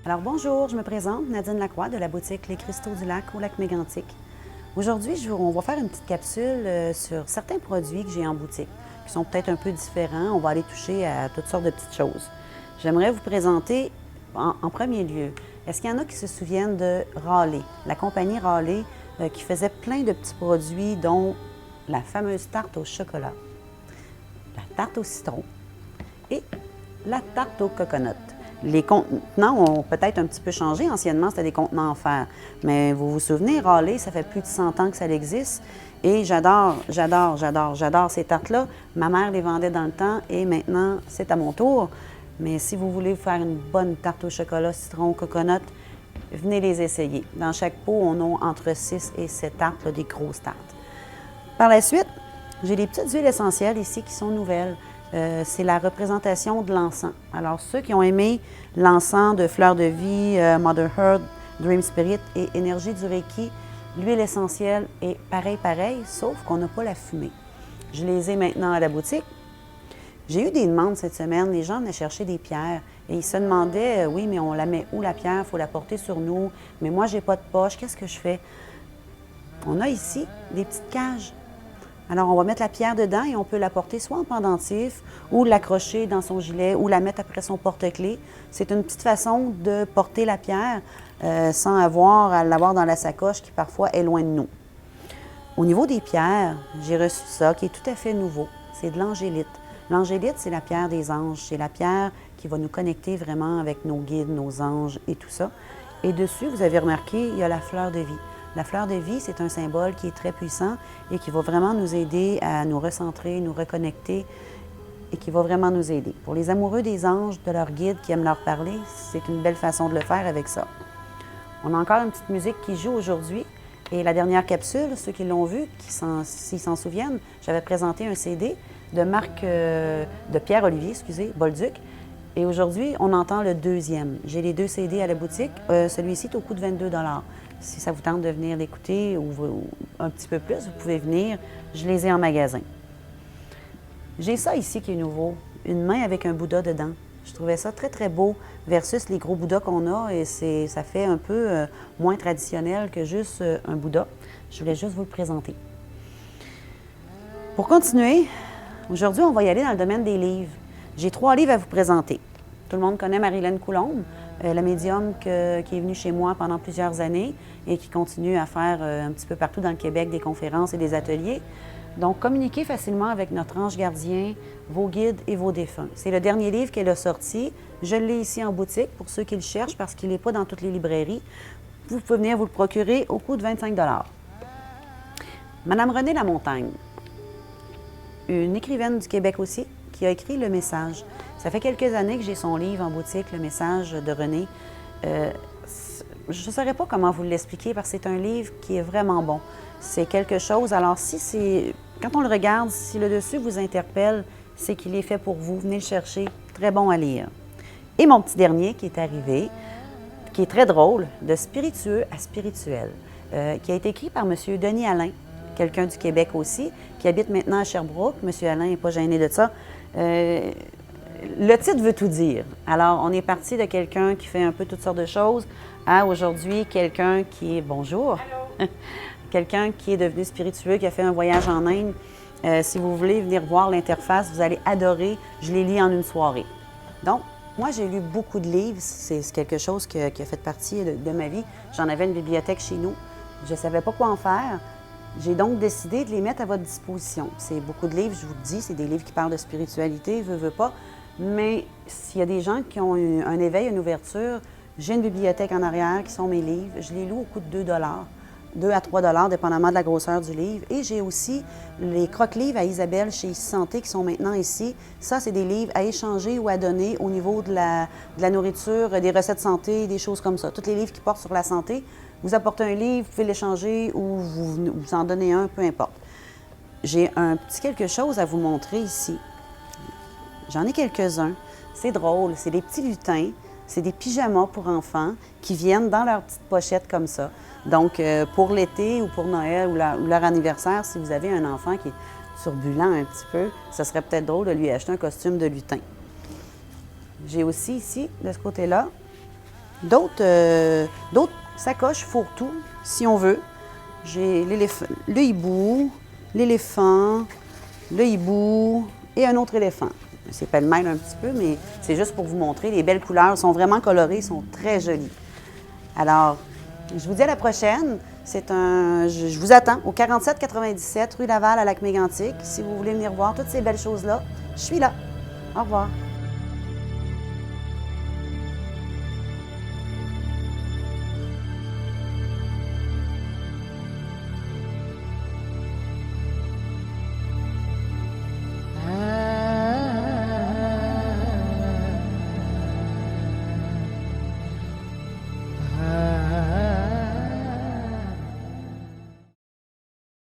Alors bonjour, je me présente, Nadine Lacroix de la boutique Les Cristaux du Lac au Lac Mégantic. Aujourd'hui, on va faire une petite capsule sur certains produits que j'ai en boutique, qui sont peut-être un peu différents. On va aller toucher à toutes sortes de petites choses. J'aimerais vous présenter en premier lieu, est-ce qu'il y en a qui se souviennent de Raleigh, la compagnie Raleigh qui faisait plein de petits produits, dont la fameuse tarte au chocolat, la tarte au citron et la tarte au coconut. Les contenants ont peut-être un petit peu changé. Anciennement, c'était des contenants en fer. Mais vous vous souvenez, Raleigh, ça fait plus de 100 ans que ça existe. Et j'adore ces tartes-là. Ma mère les vendait dans le temps et maintenant, c'est à mon tour. Mais si vous voulez faire une bonne tarte au chocolat, citron, coconut, venez les essayer. Dans chaque pot, on a entre 6 et 7 tartes, là, des grosses tartes. Par la suite, j'ai des petites huiles essentielles ici qui sont nouvelles. C'est la représentation de l'encens. Alors, ceux qui ont aimé l'encens de Fleur de Vie, Mother Earth, Dream Spirit et Énergie du Reiki, l'huile essentielle est pareil, sauf qu'on n'a pas la fumée. Je les ai maintenant à la boutique. J'ai eu des demandes cette semaine. Les gens venaient chercher des pierres et ils se demandaient, oui, mais on la met où la pierre? Il faut la porter sur nous. Mais moi, j'ai pas de poche. Qu'est-ce que je fais? On a ici des petites cages. Alors, on va mettre la pierre dedans et on peut la porter soit en pendentif ou l'accrocher dans son gilet ou la mettre après son porte-clés. C'est une petite façon de porter la pierre sans avoir à l'avoir dans la sacoche qui parfois est loin de nous. Au niveau des pierres, j'ai reçu ça qui est tout à fait nouveau. C'est de l'angélite. L'angélite, c'est la pierre des anges. C'est la pierre qui va nous connecter vraiment avec nos guides, nos anges et tout ça. Et dessus, vous avez remarqué, il y a la fleur de vie. La fleur de vie, c'est un symbole qui est très puissant et qui va vraiment nous aider à nous recentrer, nous reconnecter et qui va vraiment nous aider. Pour les amoureux des anges, de leurs guides qui aiment leur parler, c'est une belle façon de le faire avec ça. On a encore une petite musique qui joue aujourd'hui. Et la dernière capsule, ceux qui l'ont vu, s'ils s'en souviennent, j'avais présenté un CD de de Pierre-Olivier, Bolduc. Et aujourd'hui, on entend le deuxième. J'ai les deux CD à la boutique. Celui-ci est au coût de 22 $. Si ça vous tente de venir l'écouter ou un petit peu plus, vous pouvez venir. Je les ai en magasin. J'ai ça ici qui est nouveau, une main avec un Bouddha dedans. Je trouvais ça très beau versus les gros Bouddhas qu'on a et ça fait un peu moins traditionnel que juste un Bouddha. Je voulais juste vous le présenter. Pour continuer, aujourd'hui, on va y aller dans le domaine des livres. J'ai 3 livres à vous présenter. Tout le monde connaît Marilyn Coulombe, la médium qui est venue chez moi pendant plusieurs années et qui continue à faire un petit peu partout dans le Québec des conférences et des ateliers. Donc, communiquez facilement avec notre ange gardien, vos guides et vos défunts. C'est le dernier livre qu'elle a sorti. Je l'ai ici en boutique pour ceux qui le cherchent parce qu'il n'est pas dans toutes les librairies. Vous pouvez venir vous le procurer au coût de 25 $. Madame Renée Lamontagne, une écrivaine du Québec aussi, qui a écrit Le Message. Ça fait quelques années que j'ai son livre en boutique, Le Message de Renée. Je ne saurais pas comment vous l'expliquer parce que c'est un livre qui est vraiment bon. C'est quelque chose, alors quand on le regarde, si le dessus vous interpelle, c'est qu'il est fait pour vous. Venez le chercher, très bon à lire. Et mon petit dernier qui est arrivé, qui est très drôle, de spiritueux à spirituel, qui a été écrit par M. Denis Alain, quelqu'un du Québec aussi, qui habite maintenant à Sherbrooke. M. Alain n'est pas gêné de ça. Le titre veut tout dire. Alors, on est parti de quelqu'un qui fait un peu toutes sortes de choses à aujourd'hui quelqu'un qui est... Bonjour! Quelqu'un qui est devenu spiritueux, qui a fait un voyage en Inde. Si vous voulez venir voir l'interface, vous allez adorer. Je les lis en une soirée. Donc, moi, j'ai lu beaucoup de livres. C'est quelque chose qui a fait partie de ma vie. J'en avais une bibliothèque chez nous. Je ne savais pas quoi en faire. J'ai donc décidé de les mettre à votre disposition. C'est beaucoup de livres, je vous le dis, c'est des livres qui parlent de spiritualité, veux pas. Mais s'il y a des gens qui ont un éveil, une ouverture, j'ai une bibliothèque en arrière qui sont mes livres. Je les loue au coût de 2 $, 2 à 3 $, dépendamment de la grosseur du livre. Et j'ai aussi les croque-livres à Isabelle chez Ici Santé qui sont maintenant ici. Ça, c'est des livres à échanger ou à donner au niveau de la nourriture, des recettes santé, des choses comme ça. Tous les livres qui portent sur la santé, vous apportez un livre, vous pouvez l'échanger ou vous en donnez un, peu importe. J'ai un petit quelque chose à vous montrer ici. J'en ai quelques-uns. C'est drôle, c'est des petits lutins. C'est des pyjamas pour enfants qui viennent dans leur petite pochette comme ça. Donc, pour l'été ou pour Noël ou leur anniversaire, si vous avez un enfant qui est turbulent un petit peu, ce serait peut-être drôle de lui acheter un costume de lutin. J'ai aussi ici, de ce côté-là, D'autres sacoches fourre-tout, si on veut. J'ai le hibou, l'éléphant, le hibou et un autre éléphant. C'est pêle-mêle un petit peu, mais c'est juste pour vous montrer. Les belles couleurs sont vraiment colorées, sont très jolies. Alors, je vous dis à la prochaine. Je vous attends au 47-97 rue Laval à Lac-Mégantic. Si vous voulez venir voir toutes ces belles choses-là, je suis là. Au revoir.